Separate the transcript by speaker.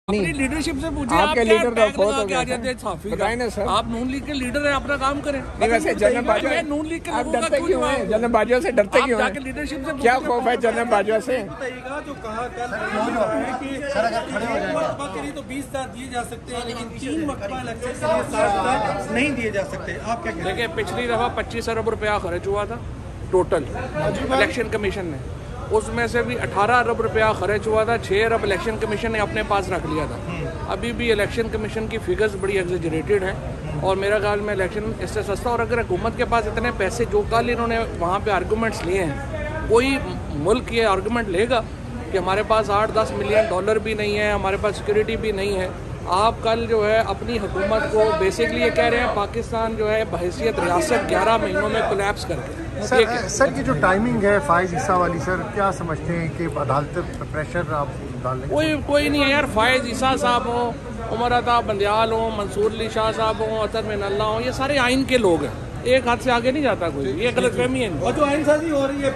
Speaker 1: अपनी लीडरशिप से पूछिए,
Speaker 2: आपके लीडर तो बहुत हो गया
Speaker 1: बताए ना सर। आप नून लीग के लीडर हैं, अपना काम करें।
Speaker 2: वैसे जनरल बाजवा
Speaker 1: नून लीग के
Speaker 2: आप
Speaker 1: लोगों का
Speaker 2: डरते क्यों हैं? जनरल बाजवा से डरते क्यों हैं?
Speaker 1: लीडरशिप से
Speaker 2: क्या खौफ है जनरल बाजवा से?
Speaker 3: जो कहा कल के लिए तो 20 साल दिए जा सकते हैं, लेकिन 3 मकबा इलेक्शन के लिए 60 साल नहीं दिए जा सकते। आप क्या कहते हैं?
Speaker 1: देखिए, पिछली दफा 25 अरब रुपया खर्च हुआ था टोटल इलेक्शन कमीशन ने, उसमें से भी 18 अरब रुपया खर्च हुआ था, 6 अरब इलेक्शन कमीशन ने अपने पास रख लिया था। अभी भी इलेक्शन कमीशन की फिगर्स बड़ी एग्जेजरेटेड हैं और मेरा ख्याल में इलेक्शन इससे सस्ता। और अगर हुकूमत के पास इतने पैसे, जो कल इन्होंने वहाँ पे आर्गूमेंट्स लिए हैं, कोई मुल्क ये आर्गूमेंट लेगा कि हमारे पास 8-10 मिलियन डॉलर भी नहीं है, हमारे पास सिक्योरिटी भी नहीं है। आप कल जो है अपनी हुकूमत को बेसिकली ये कह रहे हैं पाकिस्तान जो है बहैसियत रियासत 11 महीनों में कोलैप्स कर गया।
Speaker 4: सर की जो टाइमिंग है फायज ईसा वाली, सर क्या समझते हैं कि अदालत पर प्रेशर आप डाल लेंगे?
Speaker 1: कोई नहीं है यार। फायज ईसा साहब हो, उमर अता बंदियाल हो, मंसूर अली शाह साहब हो, अतर मिनल्ला हो, ये सारे आइन के लोग हैं। एक हाथ से आगे नहीं जाता कोई, ये गलतफहमी है।
Speaker 3: और जो आइन साजी हो रही है